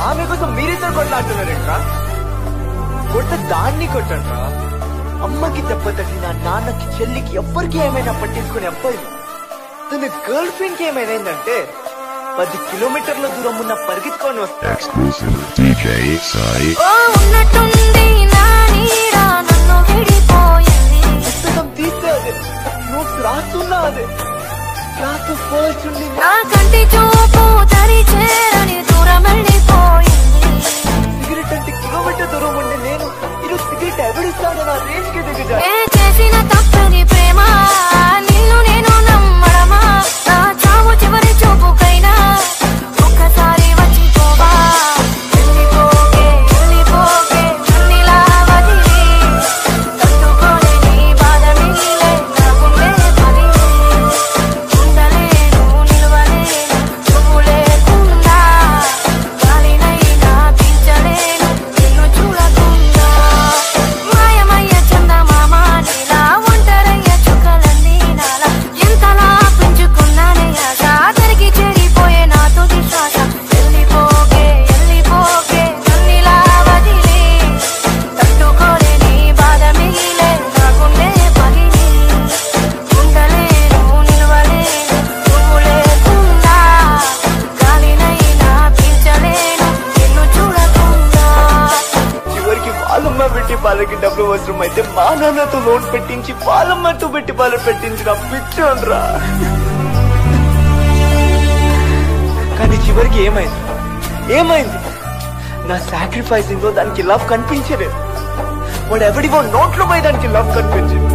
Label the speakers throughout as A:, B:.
A: ఆమె కోసం మీరిద్దరు కొట్లాడుతున్నారేంట్రా? కొట్ట దాన్ని కొట్టండ్రా. అమ్మకి దెబ్బతట్టిన నాన్నకి చెల్లికి ఎవ్వరికి ఏమైనా పట్టించుకునే అబ్బాయి తన గర్ల్ ఫ్రెండ్ కి ఏమైందంటే 10 కిలోమీటర్ల దూరం ఉన్న పరిగెత్తుకొని వస్తా. పుస్తకం తీస్తే అదే, నోట్స్ రాస్తున్నా అదే, క్లాస్ ఫస్ట్ ఉండి సిగరెట్ అంటే కిలోమీటర్ దూరం ఉండే నేను ఈరోజు సిగరెట్ ఎవరిస్తాడో నా రేంజ్ కి దిగజా. వాళ్ళకి డబ్బులు అవసరం అయితే మా నాన్నతో లోన్ పెట్టించి వాళ్ళమ్మతో పెట్టి పాలు పెట్టించిన పిచ్చోన్రా. కానీ చివరికి ఏమైంది? నా సాక్రిఫైసింగ్ లో దానికి లవ్ కనిపించలేదు. వాడు ఎవడివో నోట్లో పోయి దానికి లవ్ కనిపించింది.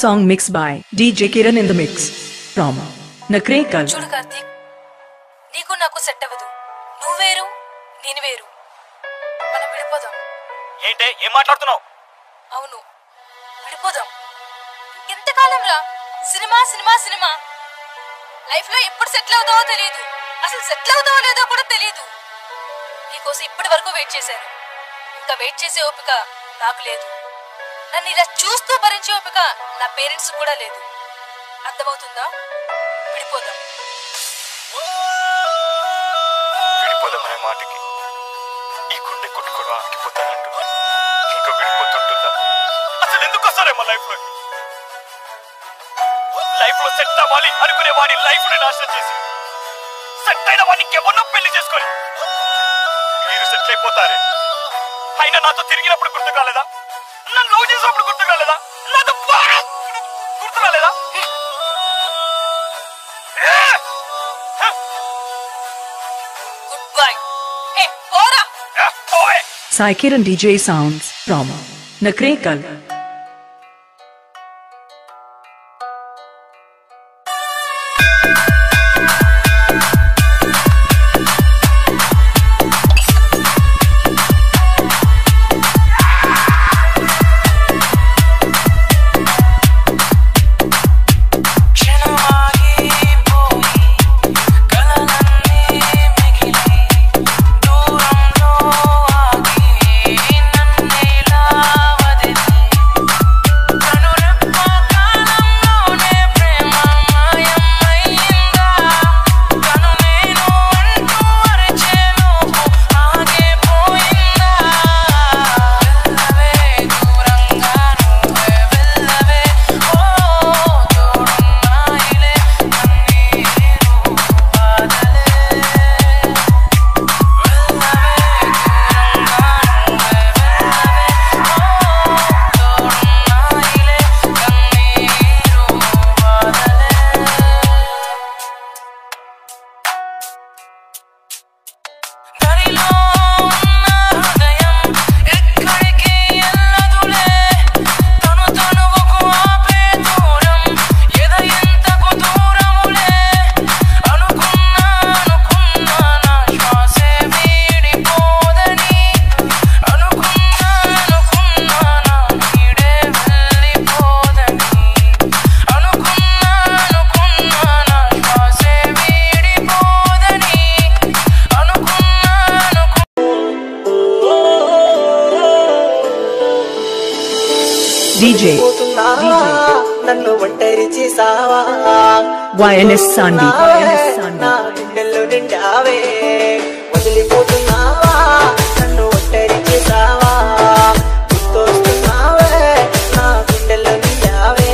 B: song mixed by DJ Kiran in the mix from Nakrekal.
C: చూడు కార్తీక్, నీకు నాకు సెట్ అవ్వదు. నువ్వు వేరు, నేను వేరు. మనం విడిపోదాం.
A: ఏంటే ఏం మాట్లాడుతున్నావు?
C: అవును, విడిపోదాం. ఎంతకాలం రా సినిమా సినిమా సినిమా. లైఫ్ లో ఎప్పుడు సెటిల్ అవుతావో తెలియదు, అసలు సెటిల్ అవుతావో లేదో కూడా తెలియదు. నీకోసం ఇప్పటి వరకు వెయిట్ చేశాను. ఇంకా వెయిట్ చేసే ఓపిక నాకు లేదు. నన్ను ఇలా చూస్తూ భరించే ఓపిక నా పేరెంట్స్ కూడా లేదు. అర్థమవుతుందా? విడిపోదాం.
A: విడిపోదామనే మాటకి ఈ గుండె కొట్టుకోవడం ఆగిపోతానంటూ ఇంకా విడిపోతుంటుందా? అసలు ఎందుకు వస్తారేమో లైఫ్ లో సెట్ అవ్వాలి అనుకునే వాడి లైఫ్ ని నాశనం చేసి సెట్ అయిన వాడిని ఇంకెవరినో పెళ్లి చేసుకొని మీరు సెట్ అయిపోతారే. అయినా నాతో తిరిగినప్పుడు గుర్తు కాలేదా? నన్ను లవ్ చేసినప్పుడు గుర్తు కాలేదా? నాతో గుర్తు రాలేదా?
B: Sai Kiran DJ Sounds from Nakrekal. DJ
D: నన్ను ఒంటరి చేసావా
B: YNS Sandy
D: నా గుండెల్లో నిండావే వదిలిపోతున్నావా నన్ను ఒంటరి చేసావా గుర్తొస్తున్నావే నా గుండెల్లో నిండావే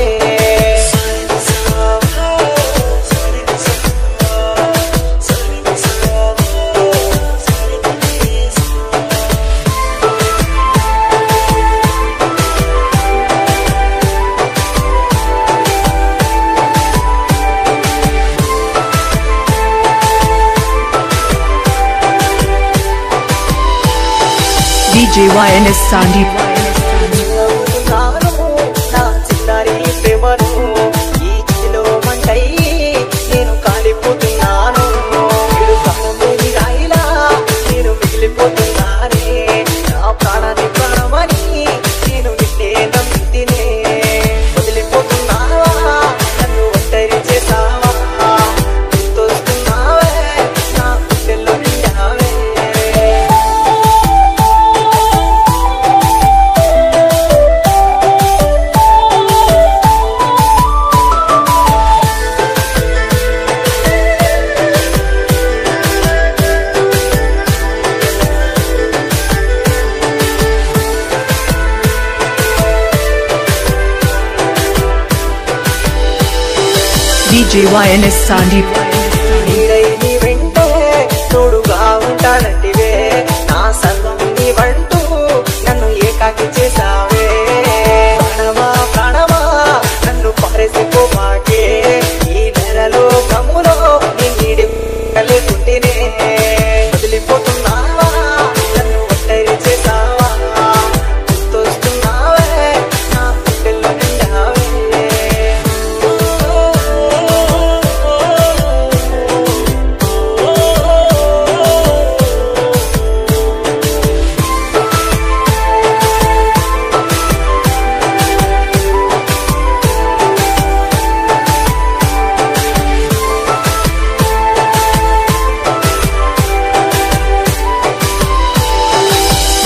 B: DJ YNS Sandy
D: నా చిన్నారి ప్రేమను ఈ చిలో మంటై నేను కాలిపోతున్నాను రాయిలా నేను మిగిలిపోతున్నానే నా ప్రాణాన్ని ప్రాణమని నేను నిన్నే నమ్మితినే వదిలిపోతున్నావా నన్ను ఒంటరి చేసావా గుర్తొస్తున్నావే నా గుండెల్లో నిండావే
B: DJ YNS Sandy
D: నీ వెంటే తోడుగా ఉంటానంటివే నా సర్వం నీ వంటూ నన్ను ఏకాకి చేసావే ప్రాణమా ప్రాణమా నన్ను పారేసిపోమాకే ఈ నెలలో కమ్ములో నీ నీడి కలిగుంటేనే వదిలిపోతున్నావా నన్ను ఒంటరి చేసావా గుర్తొస్తున్నావే నా గుండెల్లో నిండావే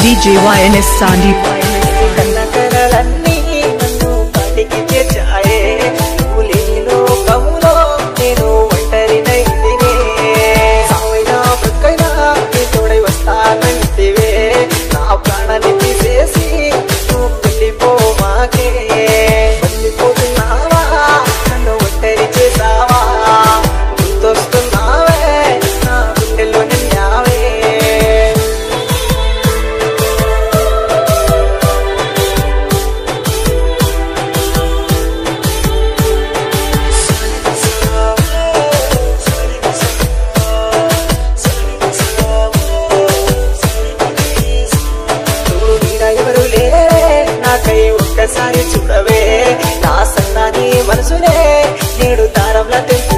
B: DJ YNS Sandy
D: కన్నకరలన్నీ నన్ను పాటికి చేర్చాయే నువ్వు లేని లోకములో నేను ఒంటరినైతినే సావైనా బ్రతుకైనా నీ తోడై వస్తానంటివే నా ప్రాణాన్ని తీసేసి నువ్వు వెళ్ళిపోమాకే వెళ్ళిపోతున్నావా నన్ను ఒంటరి చేసావా గుర్తొస్తున్నావే నా గుండెల్లో నిండావే ఒక్కసారి చూడవే నా సన్నాని మనసునే నేడు దారంలా తెంపు